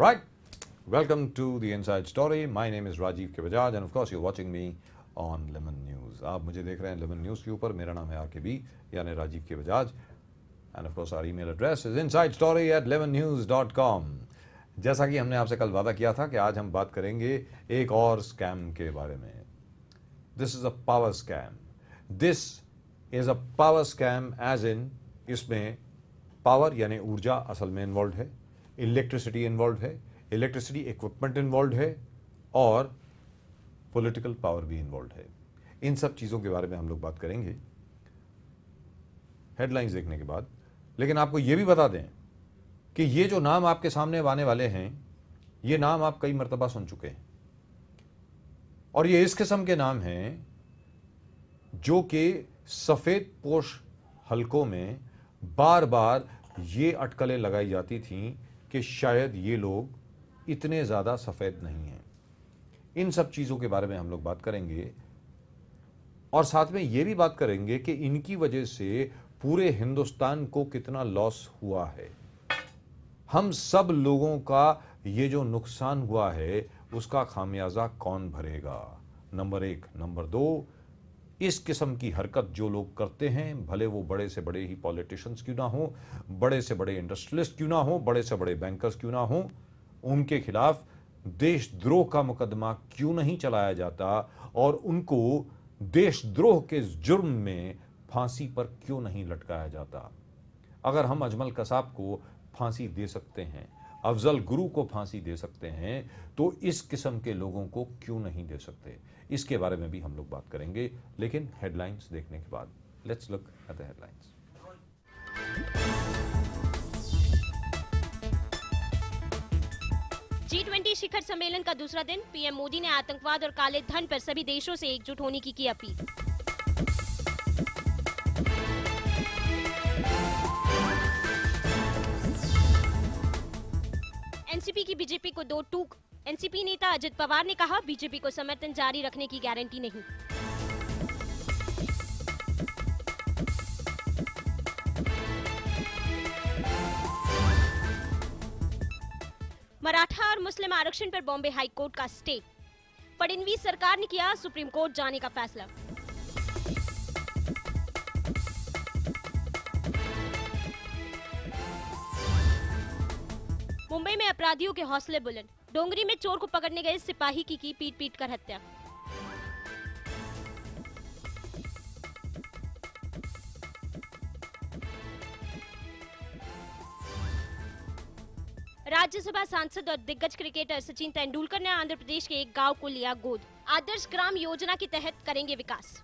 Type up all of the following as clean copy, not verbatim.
Right. Welcome to the Inside Story. My name is Rajiv K. Bajaj and of course you're watching me on Lemon News. आप मुझे देख रहे हैं Lemon News के ऊपर. मेरा नाम है RKB यानी राजीव के Bajaj. And of course our email address is insidestory@lemonnews.com. जैसा कि हमने आपसे कल वादा किया था कि आज हम बात करेंगे एक और स्कैम के बारे में. This is a power scam. This is a power scam as in इसमें पावर यानी ऊर्जा असल में इन्वॉल्व है, इलेक्ट्रिसिटी इन्वॉल्व है, इलेक्ट्रिसिटी इक्विपमेंट इन्वॉल्व है और पॉलिटिकल पावर भी इन्वॉल्व है. इन सब चीज़ों के बारे में हम लोग बात करेंगे हेडलाइंस देखने के बाद. लेकिन आपको यह भी बता दें कि ये जो नाम आपके सामने आने वाले हैं, ये नाम आप कई मर्तबा सुन चुके हैं और ये इस किस्म के नाम हैं जो कि सफ़ेद पोश हलकों में बार बार ये अटकलें लगाई जाती थीं कि शायद ये लोग इतने ज़्यादा सफ़ेद नहीं हैं. इन सब चीज़ों के बारे में हम लोग बात करेंगे और साथ में ये भी बात करेंगे कि इनकी वजह से पूरे हिंदुस्तान को कितना लॉस हुआ है. हम सब लोगों का ये जो नुकसान हुआ है उसका खामियाजा कौन भरेगा, नंबर एक. नंबर दो, इस किस्म की हरकत जो लोग करते हैं, भले वो बड़े से बड़े ही पॉलिटिशियंस क्यों ना हो, बड़े से बड़े इंडस्ट्रियलिस्ट क्यों ना हो, बड़े से बड़े बैंकर्स क्यों ना हो, उनके खिलाफ देशद्रोह का मुकदमा क्यों नहीं चलाया जाता और उनको देशद्रोह के जुर्म में फांसी पर क्यों नहीं लटकाया जाता. अगर हम अजमल कसाब को फांसी दे सकते हैं, अफजल गुरु को फांसी दे सकते हैं, तो इस किस्म के लोगों को क्यों नहीं दे सकते. इसके बारे में भी हम लोग बात करेंगे, लेकिन हेडलाइंस देखने के बाद. Let's look at the headlines. G20 शिखर सम्मेलन का दूसरा दिन. पीएम मोदी ने आतंकवाद और काले धन पर सभी देशों से एकजुट होने की अपील. एनसीपी की बीजेपी को दो टूक. एनसीपी नेता अजित पवार ने कहा, बीजेपी को समर्थन जारी रखने की गारंटी नहीं. मराठा और मुस्लिम आरक्षण पर बॉम्बे हाई कोर्ट का स्टे. फडणवीस सरकार ने किया सुप्रीम कोर्ट जाने का फैसला. मुंबई में अपराधियों के हौसले बुलंद. डोंगरी में चोर को पकड़ने गए सिपाही की पीट पीट कर हत्या. राज्यसभा सांसद और दिग्गज क्रिकेटर सचिन तेंदुलकर ने आंध्र प्रदेश के एक गांव को लिया गोद. आदर्श ग्राम योजना के तहत करेंगे विकास.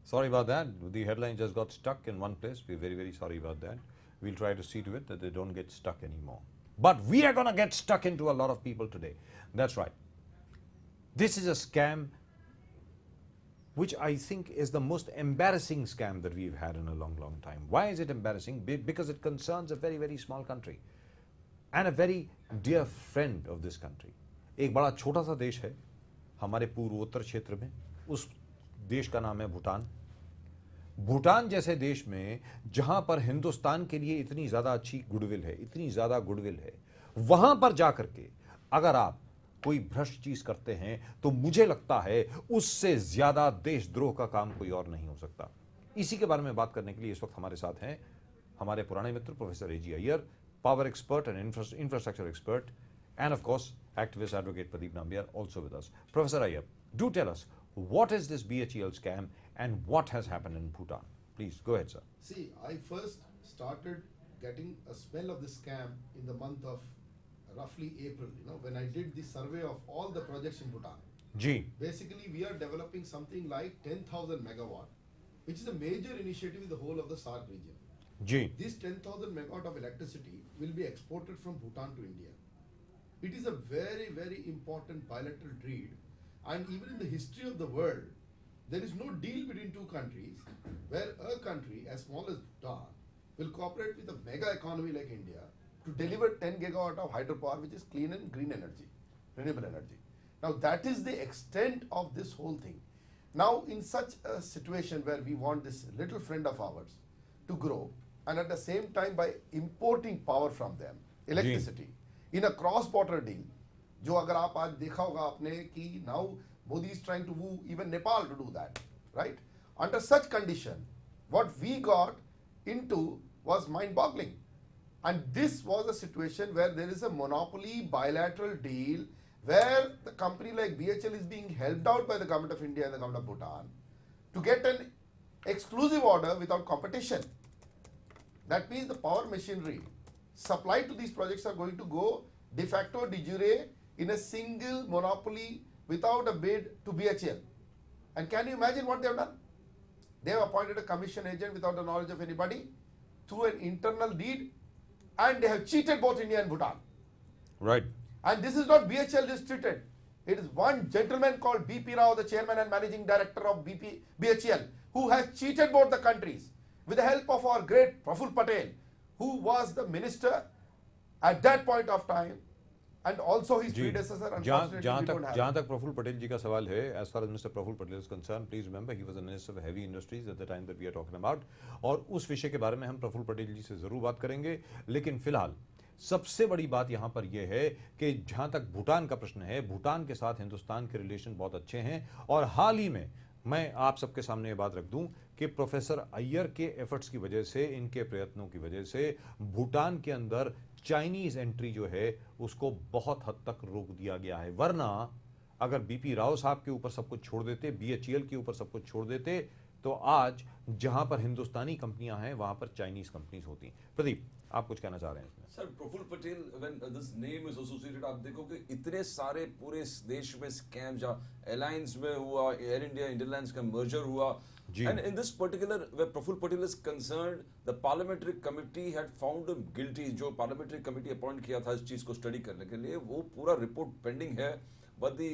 Sorry about that. The headline just got stuck in one place. We're very, very sorry about that. We'll try to see to it that they don't get stuck anymore. But we are going to get stuck into a lot of people today. That's right. This is a scam which I think is the most embarrassing scam that we've had in a long, long time. Why is it embarrassing? Because it concerns a very, very small country and a very dear friend of this country. एक बड़ा छोटा सा देश है हमारे पूर्वोत्तर क्षेत्र में. उस देश का नाम है भूटान. भूटान जैसे देश में जहां पर हिंदुस्तान के लिए इतनी ज्यादा अच्छी गुडविल है, इतनी ज्यादा गुडविल है, वहां पर जाकर के अगर आप कोई भ्रष्ट चीज करते हैं तो मुझे लगता है उससे ज्यादा देशद्रोह का काम कोई और नहीं हो सकता. इसी के बारे में बात करने के लिए इस वक्त हमारे साथ हैं हमारे पुराने मित्र professor AG Iyer, power expert and infrastructure expert, and of course activist advocate Pradeep Nambiar also with us. Professor Ayyar, do tell us, what is this BHEL scam and what has happened in Bhutan? Please, go ahead, sir. See, I first started getting a smell of this scam in the month of roughly April, when I did the survey of all the projects in Bhutan. Ji. Basically, we are developing something like 10,000 megawatt, which is a major initiative in the whole of the SAARC region. Ji. This 10,000 megawatt of electricity will be exported from Bhutan to India. It is a very, very important bilateral trade. And even in the history of the world, there is no deal between two countries where a country as small as Bhutan will cooperate with a mega economy like India to deliver 10 gigawatt of hydropower, which is clean and green energy, renewable energy. Now that is the extent of this whole thing. Now in such a situation where we want this little friend of ours to grow, and at the same time by importing power from them, electricity, in a cross-border deal, जो अगर आप आज देखा होगा आपने कि now Modi is trying to woo even Nepal to do that, right? Under such condition, what we got into was mind-boggling. And this was a situation where there is a monopoly bilateral deal where the company like BHL is being helped out by the government of India and the government of Bhutan to get an exclusive order without competition. That means the power machinery supplied to these projects are going to go de facto de jure in a single monopoly without a bid to BHL. And can you imagine what they have done? They have appointed a commission agent without the knowledge of anybody through an internal deed, and they have cheated both India and Bhutan. Right. And this is not BHL is treated. It is one gentleman called BP Rao, the chairman and managing director of BHL, who has cheated both the countries with the help of our great Praful Patel, who was the minister at that point of time, and also his predecessor. Unfortunately, जहाँ तक प्रफुल्ल पटेल जी का सवाल है, as far as Mr. Praful Patel is concerned, please remember he was the minister of heavy industries at the time that we are talking about, और उस विषय के बारे में हम प्रफुल्ल पटेल जी से जरूर बात करेंगे. लेकिन फिलहाल सबसे बड़ी बात यहां पर यह है कि जहां तक भूटान का प्रश्न है, भूटान के साथ हिंदुस्तान के रिलेशन बहुत अच्छे हैं, और हाल ही में मैं आप सबके सामने ये बात रख दूं कि प्रोफेसर अय्यर के एफर्ट्स की वजह से, इनके प्रयत्नों की वजह से भूटान के अंदर चाइनीज एंट्री जो है उसको बहुत हद तक रोक दिया गया है. वरना अगर बीपी राव साहब के ऊपर सब कुछ छोड़ देते, बीएचईएल के ऊपर सब कुछ छोड़ देते, तो आज जहां पर हिंदुस्तानी कंपनियां हैं वहां पर चाइनीज कंपनीज होती. प्रदीप, आप कुछ कहना चाह रहे हैं इसमें? Sir, Prafull Patel, when this name is associated, आप देखो कि इतने सारे पूरे देश में स्कैम, जहाँ अलायंस में हुआ, एयर इंडिया इंडियन एयरलाइंस का मर्जर हुआ, and in this particular where Praful Patel is concerned, the parliamentary committee had found him guilty. जो parliamentary committee appoint किया था इस चीज को स्टडी करने के लिए, वो पूरा रिपोर्ट पेंडिंग है, but the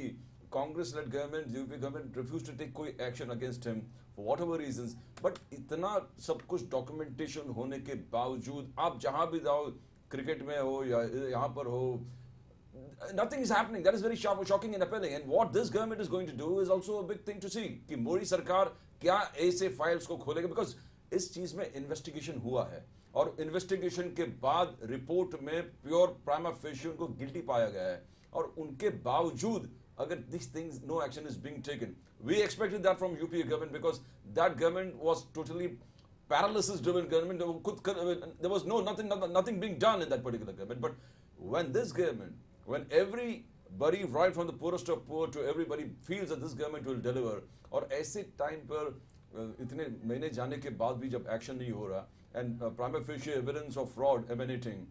Congress-led government, the UP government refused to take कोई action against him for whatever reasons. But इतना सब कुछ documentation होने के बावजूद आप जहां भी जाओ, क्रिकेट में हो या यहाँ पर हो, nothing is happening. That is very shocking and appalling. And what this government is going to do is also a big thing to see. कि मोदी सरकार क्या ऐसे फाइल्स को खोलेगा, बिकॉज इस चीज में इन्वेस्टिगेशन हुआ है और इन्वेस्टिगेशन के बाद रिपोर्ट में प्योर प्राइमा फेशी उनको गिल्टी पाया गया है, और उनके बावजूद अगर this things no action is being taken, we expected that from UP government, because that government was totally paralysis driven government. There was nothing being done in that particular government. But when this government, when everybody right from the poorest of poor to everybody feels that this government will deliver, और ऐसे time पर इतने महीने जाने के बाद भी जब एक्शन नहीं हो रहा, and prima facie evidence of fraud emanating,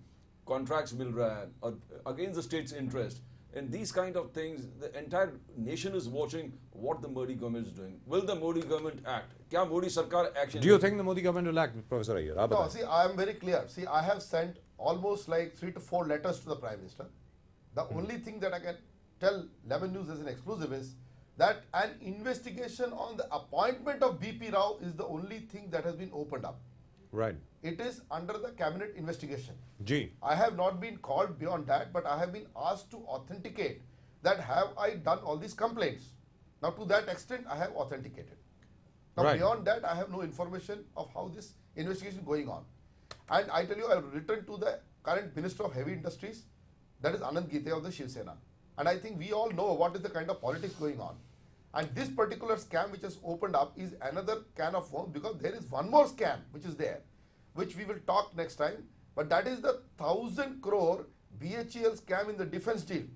contracts मिल रहा है और against the state's interest, and these kind of things, the entire nation is watching what the Modi government is doing. Will the Modi government act? क्या मोदी सरकार action? Do you think the Modi government will act, Professor Iyer? No, see, I am very clear. See, I have sent almost like 3 to 4 letters to the Prime Minister. The only thing that I can tell Lemon News as an exclusive is that an investigation on the appointment of BP Rao is the only thing that has been opened up. Right. It is under the cabinet investigation. Ji. I have not been called beyond that, but I have been asked to authenticate that have I done all these complaints. Now to that extent I have authenticated. Now right. Beyond that I have no information of how this investigation is going on. And I tell you, I have written to the current Minister of Heavy Industries, that is Anand Gite of the Shiv Sena. And I think we all know what is the kind of politics going on. And this particular scam which has opened up is another can of worms, because there is one more scam which is there, which we will talk next time. But that is the 1,000 crore BHEL scam in the defense deal.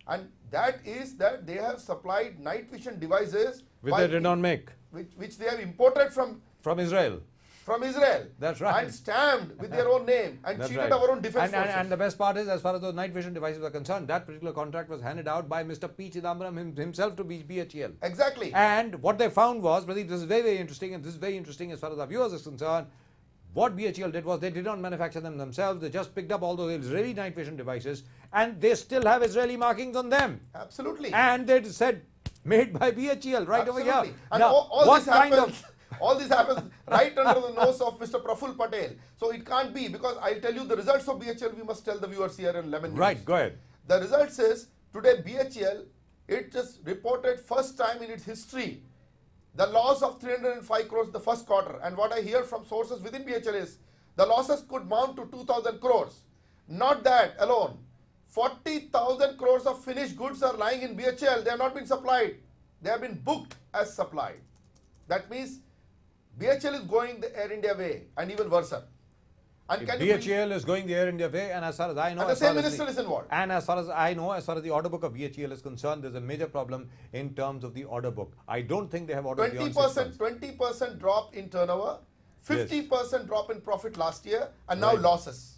And that is that they have supplied night vision devices which they did not make, which they have imported from Israel. From Israel. That's right. And stamped with their own name and That's cheated right. our own defense forces. And the best part is, as far as those night vision devices are concerned, that particular contract was handed out by Mr. P. Chidambaram himself to BHEL. Exactly. And what they found was, Pradeep, this is very, very interesting, and this is very interesting as far as our viewers is concerned. What BHEL did was they did not manufacture them themselves. They just picked up all those Israeli night vision devices, and they still have Israeli markings on them. Absolutely. And they said, made by BHEL right Absolutely. over here. And now, all what this kind happens, All this happens right under the nose of Mr. Praful Patel. So it can't be, because I'll tell you the results of BHEL. We must tell the viewers here in Lemon News. Right, go ahead. The results is today BHEL, it just reported first time in its history the loss of 305 crores the first quarter. And what I hear from sources within BHEL is the losses could mount to 2,000 crores. Not that alone. 40,000 crores of finished goods are lying in BHEL. They have not been supplied. They have been booked as supplied. That means BHEL is going the Air India way, and even worse. And can you BHEL is going the Air India way, and as far as I know, and the same minister is involved. And as far as I know, as far as the order book of BHEL is concerned, there's a major problem in terms of the order book. I don't think they have ordered beyond 6 months. 20% drop in turnover, 50% drop in profit last year, and now Right. losses.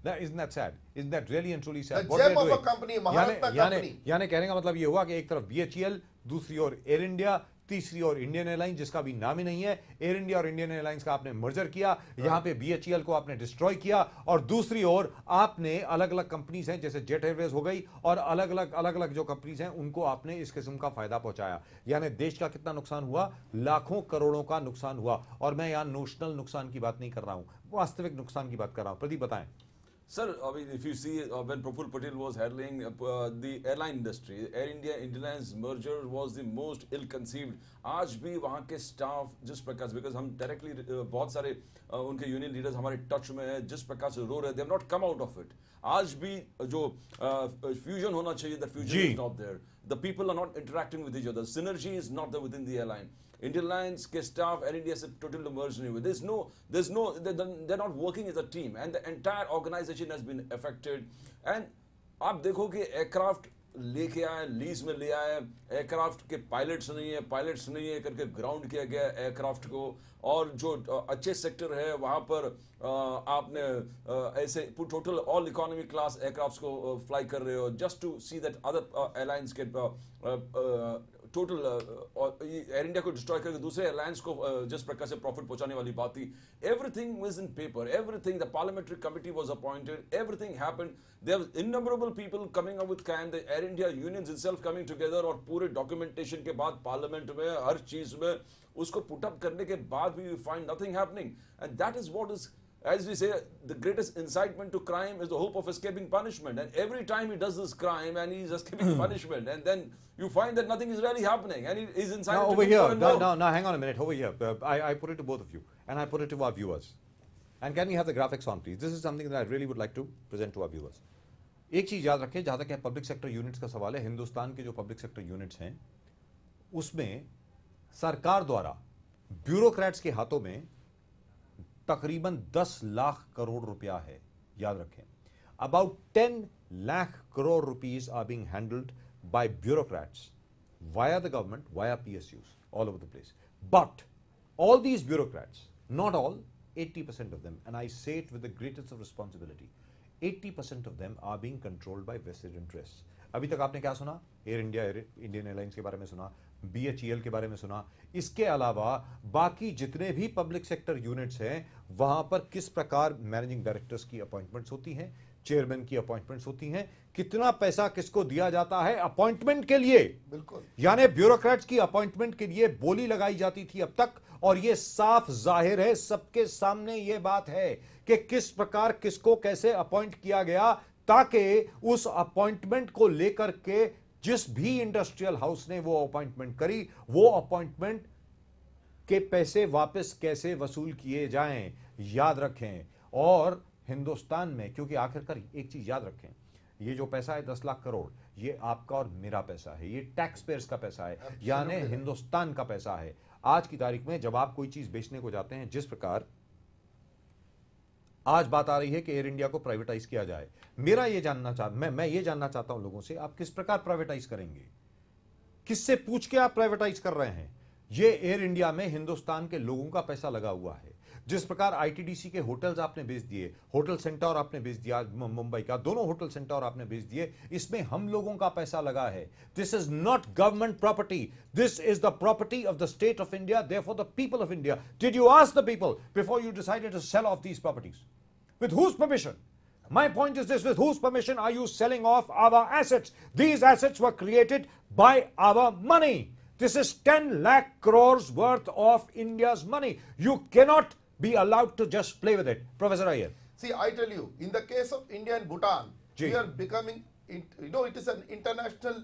Isn't that sad? Isn't that really and truly sad? The What gem they're of a doing? company, Maharatna company. यानी कहने का मतलब ये हुआ कि एक तरफ BHEL, दूसरी ओर एयर इंडिया, तीसरी ओर इंडियन एयरलाइंस, जिसका भी नाम ही नहीं है। एयर इंडिया और इंडियन एयरलाइंस का आपने मर्जर किया, यहाँ पे BHEL को आपने डिस्ट्रॉय किया, और दूसरी ओर आपने अलग अलग कंपनीज हैं जैसे जेट एयरवेज हो गई, और अलग अलग जो कंपनीज हैं उनको आपने इस किस्म का फायदा पहुंचाया। यानी देश का कितना नुकसान हुआ? लाखों करोड़ों का नुकसान हुआ। और मैं यहाँ नोशनल नुकसान की बात नहीं कर रहा हूँ, वास्तविक नुकसान की बात कर रहा हूँ। प्रदीप बताएं। Sir, I mean, if you see when Praful Patel was handling the airline industry, Air India Indian merger was the most ill-conceived. आज भी वहाँ के staff जिस प्रकार से, because हम directly बहुत सारे उनके union leaders हमारे touch में हैं, जिस प्रकार से रो रहे, they have not come out of it. आज भी जो fusion होना चाहिए, that fusion is not there. The people are not interacting with each other. Synergy is not there within the airline. Indian Airlines के staff Air India से totally merged नहीं हुए. They're not working as a team, and the entire organization has been affected. And आप देखो कि aircraft लेके आए, lease में ले आए, एयरक्राफ्ट के पायलट्स नहीं है करके ग्राउंड किया गया एयरक्राफ्ट को, और जो अच्छे सेक्टर है वहाँ पर आपने ऐसे total all economy class aircrafts को फ्लाई कर रहे हो, just to see that other airlines के टोटल एयर इंडिया को डिस्ट्रॉय करके दूसरे एयरलाइंस को जिस प्रकार से प्रॉफिट पहुंचाने वाली बात थी. Everything was in paper, everything, the parliamentary committee was appointed, everything happened, there was innumerable people coming up with can, the Air India unions itself coming together, और पूरे डॉक्यूमेंटेशन के बाद पार्लियामेंट में हर चीज में उसको पुट अप करने के बाद भी we find nothing happening. And that is what is, as we say, the greatest incitement to crime is the hope of escaping punishment. And every time he does this crime and he's escaping punishment, and then you find that nothing is really happening, and he is incited. Now over here, now hang on a minute, over here. I put it to both of you, and I put it to our viewers. And can we have the graphics on, please? This is something that I really would like to present to our viewers. एक चीज याद रखें, जहां तक public sector units का सवाल है, हिंदुस्तान के जो पब्लिक सेक्टर यूनिट्स हैं उसमें सरकार द्वारा ब्यूरोक्रेट्स के हाथों में तकरीबन 10 लाख करोड़ रुपया है. याद रखें, about 10 lakh crore rupees are being handled by bureaucrats via the government, via PSUs all over the place. But all these bureaucrats, not all, 80% of them, and I say it with the greatest of responsibility, 80% of them are being controlled by vested interests. अभी तक आपने क्या सुना? Air India, Indian airlines के बारे में सुना, BHEL के बारे में सुना. इसके अलावा बाकी जितने भी पब्लिक सेक्टर यूनिट्स हैं वहां पर किस प्रकार मैनेजिंग डायरेक्टर्स की अपॉइंटमेंट्स होती हैं, चेयरमैन की अपॉइंटमेंट्स होती हैं, कितना पैसा किसको दिया जाता है अपॉइंटमेंट के लिए. बिल्कुल, यानी ब्यूरोक्रेट्स की अपॉइंटमेंट के लिए बोली लगाई जाती थी अब तक, और ये साफ जाहिर है, सबके सामने ये बात है कि किस प्रकार किसको कैसे अपॉइंट किया गया, ताकि उस अपॉइंटमेंट को लेकर के जिस भी इंडस्ट्रियल हाउस ने वो अपॉइंटमेंट करी, वो अपॉइंटमेंट के पैसे वापस कैसे वसूल किए जाएं. याद रखें. और हिंदुस्तान में, क्योंकि आखिरकार एक चीज याद रखें, ये जो पैसा है 10 लाख करोड़, ये आपका और मेरा पैसा है, ये टैक्स पेयर्स का पैसा है, यानी हिंदुस्तान का पैसा है. आज की तारीख में जब आप कोई चीज बेचने को जाते हैं, जिस प्रकार आज बात आ रही है कि एयर इंडिया को प्राइवेटाइज किया जाए, मैं ये जानना चाहता हूं लोगों से, आप किस प्रकार प्राइवेटाइज करेंगे, किससे पूछ के आप प्राइवेटाइज कर रहे हैं? ये एयर इंडिया में हिंदुस्तान के लोगों का पैसा लगा हुआ है. जिस प्रकार आईटीडीसी के होटल्स आपने बेच दिए, होटल सेंटर आपने बेच दिया मुंबई का, दोनों होटल सेंटर आपने बेच दिए, इसमें हम लोगों का पैसा लगा है. This is not government property, this is the property of the state of India, therefore the people of India. Did you ask the people before you decided to sell off these properties? With whose permission? My point is this: with whose permission are you selling off our assets? These assets were created by our money. This is 10 lakh crores worth of India's money. You cannot be allowed to just play with it. Professor Iyer. See, I tell you, in the case of India and Bhutan, Ji. we are becoming, it is an international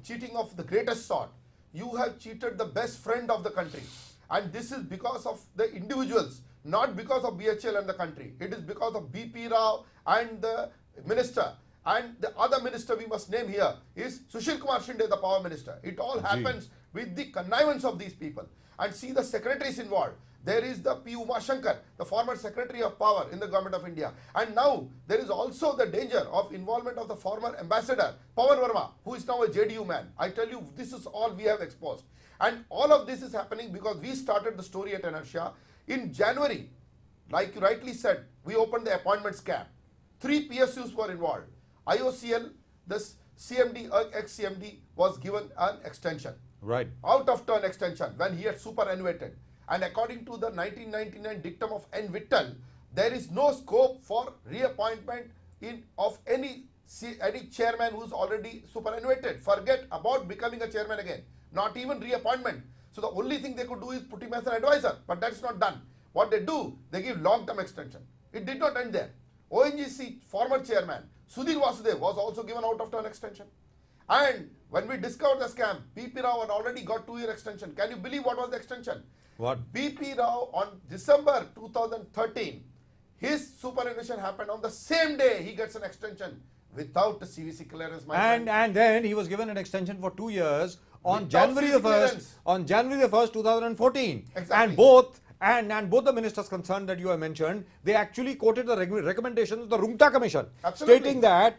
cheating of the greatest sort. You have cheated the best friend of the country. And this is because of the individuals, not because of BHL and the country. It is because of BP Rao and the minister. And the other minister we must name here is Sushil Kumar Shinde, the power minister. It all happens with the connivance of these people. And see the secretaries involved. There is the P. Umashankar, the former Secretary of Power in the Government of India. And now there is also the danger of involvement of the former ambassador, Pawan Verma, who is now a JDU man. I tell you, this is all we have exposed. And all of this is happening because we started the story at Inertia. In January, like you rightly said, we opened the appointment scam. 3 PSUs were involved. IOCL, this CMD, ex-CMD was given an extension. Right. Out of turn extension when he had superannuated. And according to the 1999 dictum of N. Vittal, there is no scope for reappointment of any chairman who is already superannuated. Forget about becoming a chairman again. Not even reappointment. So the only thing they could do is put him as an advisor. But that's not done. What they do, they give long-term extension. It did not end there. ONGC former chairman, Sudhir Vasudev, was also given out of turn extension. And when we discovered the scam, BP Rao had already got 2-year extension. Can you believe what was the extension? What? BP Rao on December 2013, his superannuation happened on the same day he gets an extension without the CVC clearance. And then he was given an extension for 2 years on Without January the CVC 1st, clearance. on January the 1st, 2014. Exactly. And both the ministers concerned that you have mentioned, they actually quoted the recommendations of the Rungta Commission, Absolutely. stating that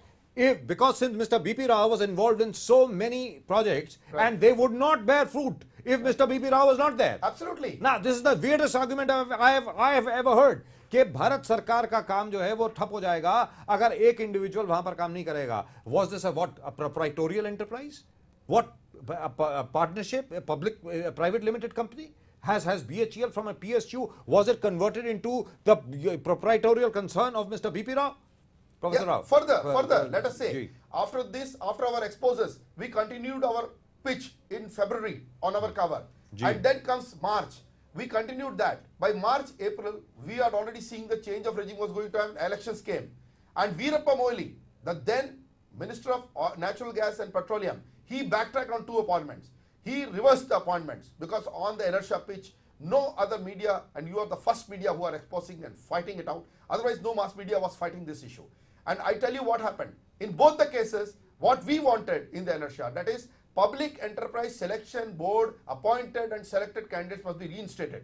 because since Mr. BP Rao was involved in so many projects, Right. and they would not bear fruit if Mr. BP Rao was not there. Absolutely. Now, this is the weirdest argument I have ever heard. कि भारत सरकार का काम जो है वो ठप हो जाएगा अगर एक इंडिविजुअल वहां पर काम नहीं करेगा. Was this a proprietorial enterprise? What a partnership, a private limited company? Has BHEL from a PSU, was it converted into the proprietorial concern of Mr. BP Rao? Professor Rao. Further, let us say, Ji. after our exposes, we continued our pitch in February on our cover. Ji. And then comes March. We continued that. By March, April, we are already seeing the change of regime was going to happen, elections came. And Veerappa Moily, the then Minister of Natural Gas and Petroleum, he backtracked on 2 appointments. He reversed the appointments because on the inertia pitch, no other media, and you are the first media who are exposing and fighting it out. Otherwise, no mass media was fighting this issue. And I tell you what happened. In both the cases, what we wanted in the inertia, that is, Public Enterprise Selection Board appointed and selected candidates must be reinstated.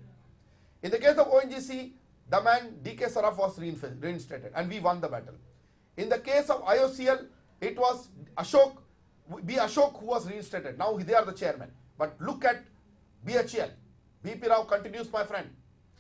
In the case of ONGC, the man DK Saraf was reinstated and we won the battle. In the case of IOCL, it was B. Ashok who was reinstated. Now they are the chairman. But look at BHEL. BP Rao continues, my friend.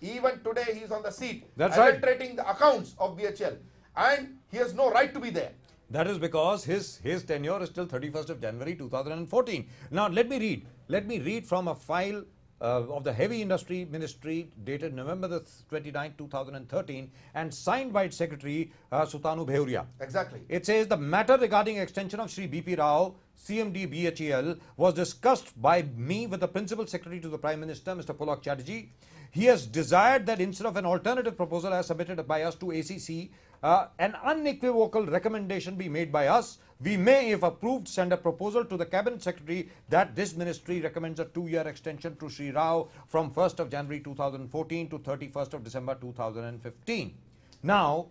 Even today he is on the seat, That's right. administrating the accounts of BHEL. And he has no right to be there. That is because his tenure is till 31st of January 2014. Now let me read from a file of the Heavy Industry Ministry dated November the 29th, 2013 and signed by its secretary Sutanu Bheuria. Exactly. It says the matter regarding extension of Shri BP Rao, CMD BHEL, was discussed by me with the Principal Secretary to the Prime Minister, Mr. Pulak Chatterjee. He has desired that instead of an alternative proposal as submitted by us to ACC, an unequivocal recommendation be made by us. We may, if approved, send a proposal to the Cabinet Secretary that this ministry recommends a 2-year extension to Shri Rao from 1st of January 2014 to 31st of December 2015. Now,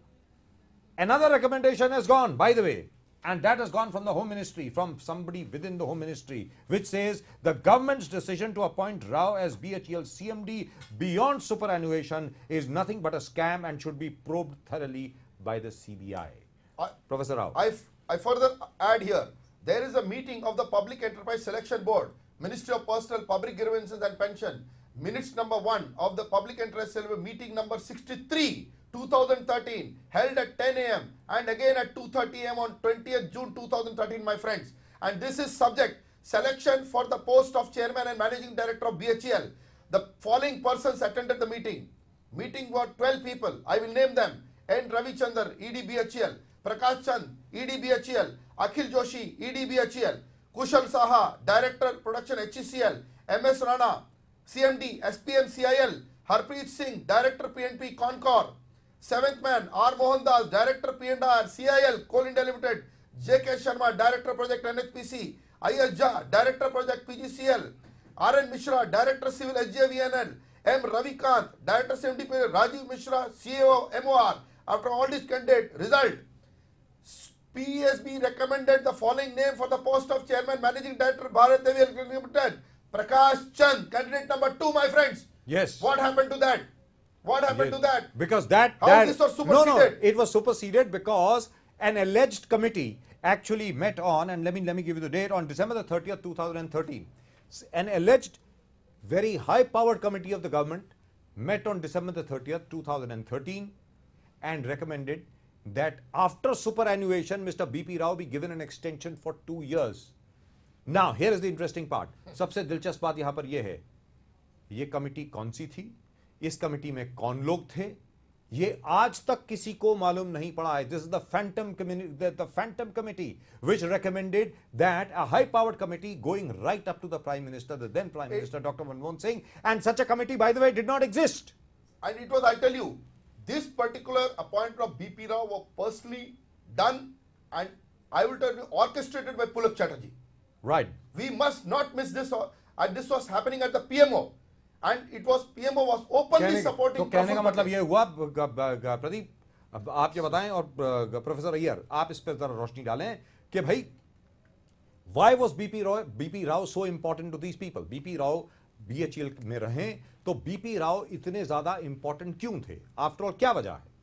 another recommendation has gone, by the way, and that has gone from the Home Ministry, from somebody within the Home Ministry, which says the government's decision to appoint Rao as BHEL CMD beyond superannuation is nothing but a scam and should be probed thoroughly by the CBI. Professor Rao. I further add here, there is a meeting of the Public Enterprise Selection Board, Ministry of Personal Public Grievances and Pension, minutes number 1 of the Public Enterprise Selection meeting number 63, 2013, held at 10 a.m. and again at 2:30 a.m. on 20th June 2013, my friends. And this is subject, selection for the post of Chairman and Managing Director of BHEL. The following persons attended the meeting. Meeting were 12 people. I will name them. N. Ravichandar, ED BHEL, Prakash Chand, ED BHEL, Akhil Joshi, ED BHEL, Kushal Saha, Director Production HECL, MS Rana, CMD, SPM CIL, Harpreet Singh, Director PNP Concor. 7th man, R. Mohandas, Director P&R, CIL, Coal India Limited. J.K. Sharma, Director Project NHPC. I.S. Jha, Director Project PGCL. R.N. Mishra, Director Civil SJVNL. M. Ravikant, Director CMD. Rajiv Mishra, CEO MOR. After all these candidates, result. PESB recommended the following name for the post of Chairman Managing Director Bharat Heavy Electricals Limited. Prakash Chand, candidate number 2, my friends. Yes. What happened to that? What happened to that? Because that this was superseded? No, it was superseded because an alleged committee actually met on, and let me give you the date, on December the 30th, 2013. An alleged very high-powered committee of the government met on December the 30th, 2013 and recommended that after superannuation, Mr. BP Rao be given an extension for 2 years. Now, here is the interesting part. सबसे दिलचस्प बात यहां पर यह है, यह committee कौन सी थी, इस कमिटी में कौन लोग थे, ये आज तक किसी को मालूम नहीं पड़ा है. This is the phantom committee which recommended that a high-powered committee going right up to the Prime Minister, the then Prime Minister Dr. Manmohan Singh, and such a committee, by the way, did not exist. And it was, I tell you, this particular appointment of BP Rao was personally done, and I will tell you, orchestrated by Pulak Chatterjee. Right. We must not miss this, and this was happening at the PMO, and it was PMO was openly supporting. तो कहने का मतलब ये हुआ, प्रदीप, आप ये बताएं, और प्रोफेसर अय्यर आप इस पर जरा रोशनी डालें कि भाई, why was BP Rao so important to these people? BP Rao BHEL में रहें तो BP Rao इतने ज्यादा इंपॉर्टेंट क्यों थे? आफ्टर ऑल क्या वजह है?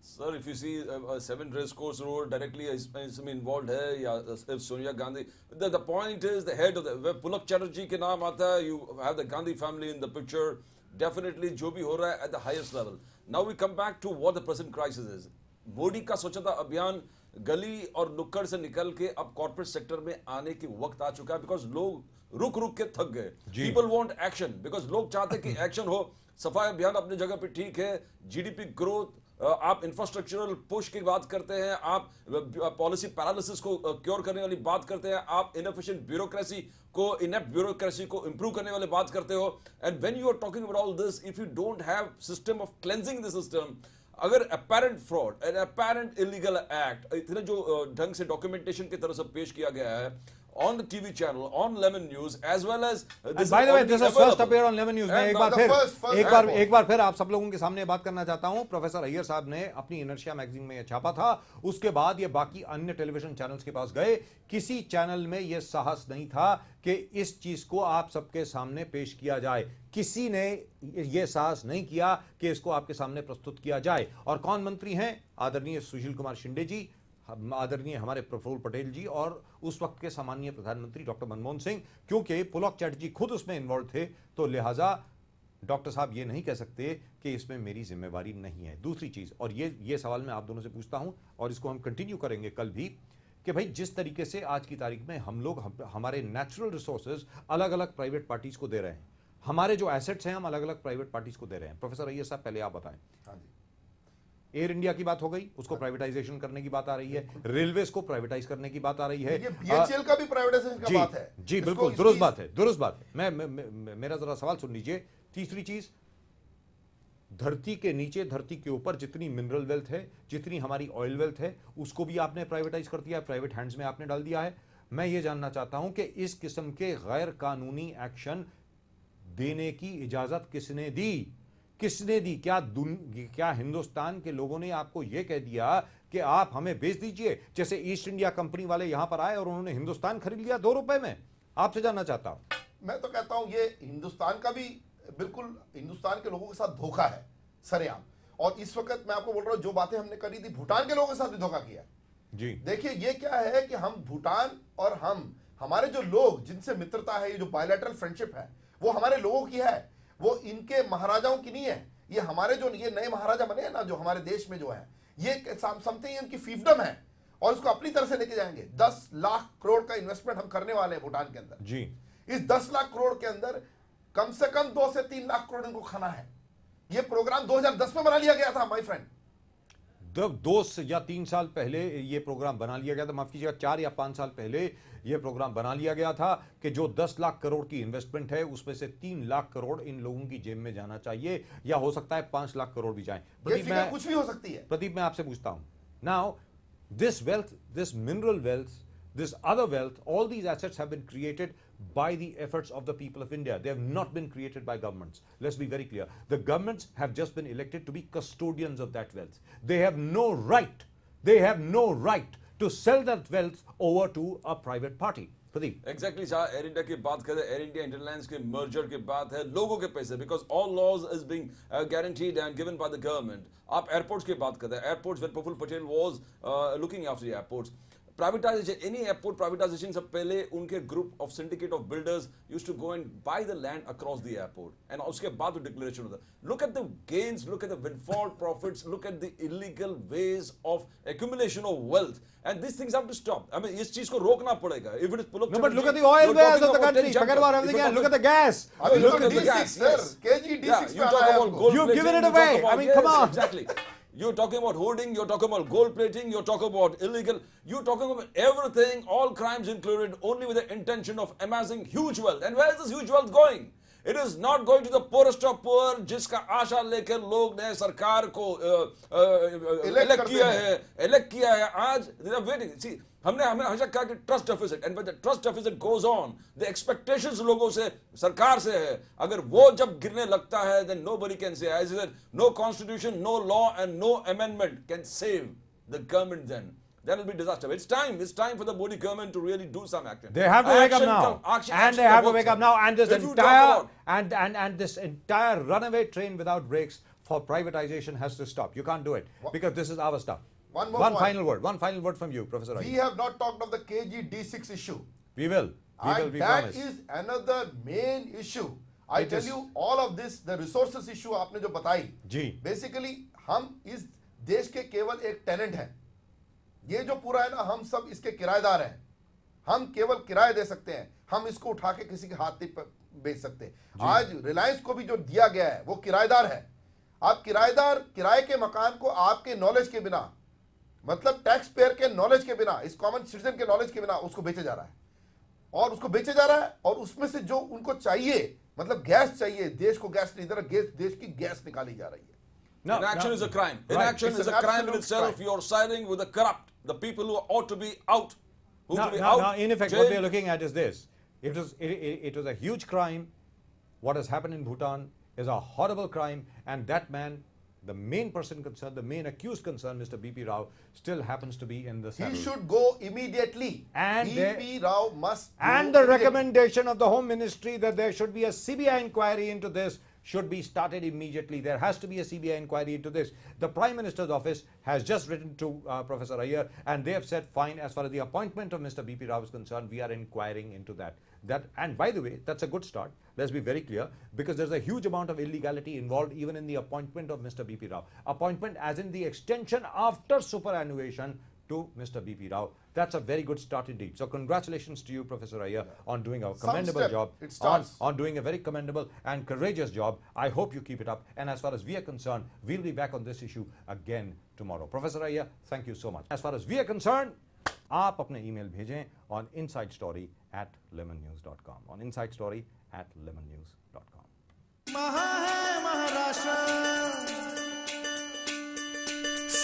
Sir, if you see 7 race course road directly इसमें involved है, या if Sonia Gandhi, the point is the head of the, where Pulak Chatterjee के नाम आता है, you have the Gandhi family in the picture, definitely जो भी हो रहा है at the highest level. Now we come back to what the present crisis is. Modi का स्वच्छता अभियान गली और नुक्कड़ से निकल के अब कॉर्पोरेट सेक्टर में आने की वक्त आ चुका है, बिकॉज लोग रुक के थक गए. पीपल वांट एक्शन, बिकॉज लोग चाहते कि एक्शन हो. सफाई अभियान अपनी जगह पे ठीक है, जीडीपी ग्रोथ, आप इंफ्रास्ट्रक्चरल पुश की बात करते हैं, आप पॉलिसी पैरालिसिस को क्योर करने वाली बात करते हैं, आप इनएफिशिएंट ब्यूरोक्रेसी को, इनेप्ट ब्यूरोक्रेसी को इंप्रूव करने वाली बात करते हो. And when you are talking about all this, if you don't have system of cleansing the system, अगर apparent fraud and apparent illegal act इतने जो ढंग से डॉक्यूमेंटेशन की तरह से पेश किया गया है on the TV channel, on Lemon News, as well as this. By the way, this was first appeared on Lemon News. मैं एक बार फिर आप सब लोगों के सामने बात करना चाहता हूं. प्रोफेसर अय्यर साहब ने अपनी इनर्शिया मैगजीन में यह छापा था, उसके बाद ये बाकी अन्य टेलीविजन चैनल्स के पास गए. किसी चैनल में यह साहस नहीं था कि इस चीज को आप सबके सामने पेश किया जाए. किसी ने यह साहस नहीं किया कि इसको आपके सामने प्रस्तुत किया जाए. और कौन मंत्री हैं? आदरणीय सुशील कुमार शिंदे जी, आदरणीय हमारे प्रफुल्ल पटेल जी, और उस वक्त के सामान्य प्रधानमंत्री डॉक्टर मनमोहन सिंह. क्योंकि पुलक चैटर्जी खुद उसमें इन्वॉल्व थे, तो लिहाजा डॉक्टर साहब ये नहीं कह सकते कि इसमें मेरी जिम्मेवारी नहीं है. दूसरी चीज, और ये सवाल मैं आप दोनों से पूछता हूं, और इसको हम कंटिन्यू करेंगे कल भी, कि भाई जिस तरीके से आज की तारीख में हम लोग हमारे नेचुरल रिसोर्सेज अलग अलग प्राइवेट पार्टीज को दे रहे हैं, हमारे जो एसेट्स हैं हम अलग अलग प्राइवेट पार्टीज को दे रहे हैं. प्रोफेसर अय्यर साहब, पहले आप बताएं. हाँ जी. एयर इंडिया की बात हो गई, उसको प्राइवेटाइजेशन करने की बात आ रही है. रेलवेज को प्राइवेटाइज करने की बात आ रही है. ये बीएचईएल का भी प्राइवेटाइजेशन का बात है. जी बिल्कुल, दुरुस्त बात है, दुरुस्त बात है. मेरा जरा सवाल सुन लीजिए. तीसरी चीज, धरती के नीचे, धरती के ऊपर जितनी मिनरल वेल्थ है, जितनी हमारी ऑयल वेल्थ है, उसको भी आपने प्राइवेटाइज कर दिया है, प्राइवेट हैंड्स में आपने डाल दिया है. मैं ये जानना चाहता हूं कि इस किस्म के गैर कानूनी एक्शन देने की इजाजत किसने दी? किसने दी? क्या हिंदुस्तान के लोगों ने आपको यह कह दिया कि आप हमें बेच दीजिए? जैसे ईस्ट इंडिया कंपनी वाले यहां पर आए और उन्होंने हिंदुस्तान खरीद लिया 2 रुपए में. आपसे जानना चाहता हूं. मैं तो कहता हूं ये हिंदुस्तान का भी बिल्कुल हिंदुस्तान के लोगों के साथ धोखा है सरेआम. और इस वक्त मैं आपको बोल रहा हूं, जो बातें हमने करी थी, भूटान के लोगों के साथ भी धोखा किया जी. देखिए ये क्या है कि हम भूटान और हमारे जो लोग जिनसे मित्रता है, ये जो बायलैटरल फ्रेंडशिप है, वो हमारे लोगों की है, वो इनके महाराजाओं की नहीं है. ये हमारे जो ये नए महाराजा बने हैं ना, जो हमारे देश में जो है, ये समथिंग इनकी फीफडम है, और उसको अपनी तरह से लेके जाएंगे. 10 लाख करोड़ का इन्वेस्टमेंट हम करने वाले हैं भूटान के अंदर जी. इस 10 लाख करोड़ के अंदर कम से कम 2 से 3 लाख करोड़ इनको खाना है. ये प्रोग्राम 2010 में बना लिया गया था माय फ्रेंड. 2 या 3 साल पहले ये प्रोग्राम बना लिया गया था, माफ कीजिएगा 4 या 5 साल पहले ये प्रोग्राम बना लिया गया था कि जो 10 लाख करोड़ की इन्वेस्टमेंट है उसमें से 3 लाख करोड़ इन लोगों की जेब में जाना चाहिए, या हो सकता है 5 लाख करोड़ भी जाएं। प्रदीप, मैं कुछ भी हो सकती है। प्रदीप, मैं आपसे पूछता हूं, now this wealth, this mineral wealth, this other wealth, all these assets have been created by the efforts of the people of India. They have not been created by governments. Let's be very clear. The governments have just been elected to be custodians of that wealth. They have no right to sell that wealth over to a private party. Pradeep. Exactly, जहाँ air India की बात करें, air India इंटरलैंड्स के merger की बात है, लोगों के पैसे, because all laws is being guaranteed and given by the government. आप एयरपोर्ट्स की बात करते हैं, airports when Prafull Patel was looking after the airports, privatization, any airport privatization से पहले उनके group of syndicate of builders used to go and buy the land across the airport, and उसके बाद वो declaration होता है। Look at the gains, look at the windfall profits, look at the illegal ways of accumulation of wealth, and these things have to stop. I mean, इस चीज को रोकना पड़ेगा। If it is pull up, No, but look at the oil wells of the country. Forget about everything else. Look at the gas. Look at the gas. Yes. KG D6 you talk about gold You've plating, given it you talk away. about- I mean, come yes, on. Exactly. You're talking about hoarding, you're talking about gold plating, you're talking about illegal, you're talking about everything, all crimes included, only with the intention of amassing huge wealth. And where is this huge wealth going? It is not going to the poorest of poor, जिसका आशा लेकर लोग ने सरकार को elect किया है। आज they are waiting. See, हमने हमेशा कहा कि trust deficit, and when the trust deficit goes on, the expectations लोगों से, सरकार से है, अगर वो जब गिरने लगता है, then nobody can say, as it, no constitution, no law and no amendment can save the government. Then that will be disaster. It's time for the Modi government to really do some action. They have to wake up now, and they have to wake up now. And this entire runaway train without brakes for privatization has to stop. You can't do it because this is our stuff. One final word from you, Professor Rai. We have not talked of the KG D6 issue. We will. And We that promise. is another main issue. I tell you, all of this, the resources issue आपने जो बताई, जी, basically हम इस देश के केवल एक tenant हैं। ये जो पूरा है ना, हम सब इसके किराएदार हैं। हम केवल किराए दे सकते हैं, हम इसको उठा के किसी के हाथ नहीं बेच सकते। आज रिलायंस को भी जो दिया गया है वो किराएदार है। आप किराएदार किराए के मकान को आपके नॉलेज के बिना, मतलब टैक्स पेयर के नॉलेज के बिना, इस कॉमन सिटीजन के नॉलेज के बिना उसको बेचे जा रहा है, और उसको बेचे जा रहा है, और उसमें से जो उनको चाहिए, मतलब गैस चाहिए, देश को गैस नहीं दे रहा, देश की गैस निकाली जा रही है। Inaction is a crime. Right. Inaction It's is an a crime in absolute itself. crime. You're siding with the corrupt, the people who ought to be out. Who Now, to be now, out. now, in effect, jailed. what we are looking at is this. It was a huge crime. What has happened in Bhutan is a horrible crime, and that man, the main person concerned, the main accused concerned, Mr. B.P. Rao, still happens to be in the saddle. He should go immediately. And B.P. Rao must go And the immediately. recommendation of the Home Ministry that there should be a CBI inquiry into this should be started immediately. There has to be a CBI inquiry into this. The Prime Minister's office has just written to Professor Iyer, and they have said, fine, as far as the appointment of Mr. B.P. Rao is concerned, we are inquiring into that. And by the way, that's a good start. Let's be very clear, because there's a huge amount of illegality involved even in the appointment of Mr. B.P. Rao. Appointment as in the extension after superannuation to Mr. B.P. Rao. That's a very good start indeed. So congratulations to you, Professor Iyer, on doing a commendable step. job, It starts. on doing a very commendable and courageous job. I hope you keep it up. And as far as we are concerned, we'll be back on this issue again tomorrow. Professor Iyer, thank you so much. As far as we are concerned, आप अपने email भेजें on insidestory@lemonnews.com. On insidestory@lemonnews.com.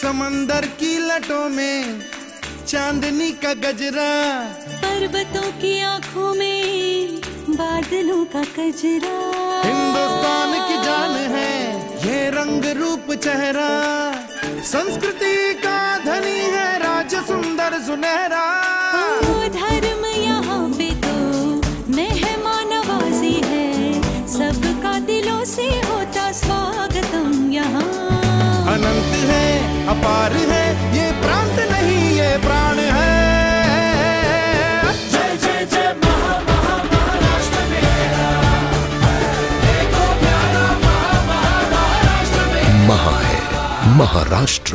समंदर की लटों में चांदनी का गजरा, पर्वतों की आंखों में बादलों का कजरा, हिंदुस्तान की जान है ये रंग रूप चेहरा, संस्कृति का धनी है राज सुंदर सुनहरा। ओ धर्म यहाँ पे तो मेहमान नवाजी है, सबका दिलों से होता स्वागतम यहाँ। अनंत है, अपार है, ये प्रांत नहीं ये प्राण है। जय जय जय महा महा महाराष्ट्र मेरा, देखो प्यारा महा महाराष्ट्र मेरा। महा है महाराष्ट्र।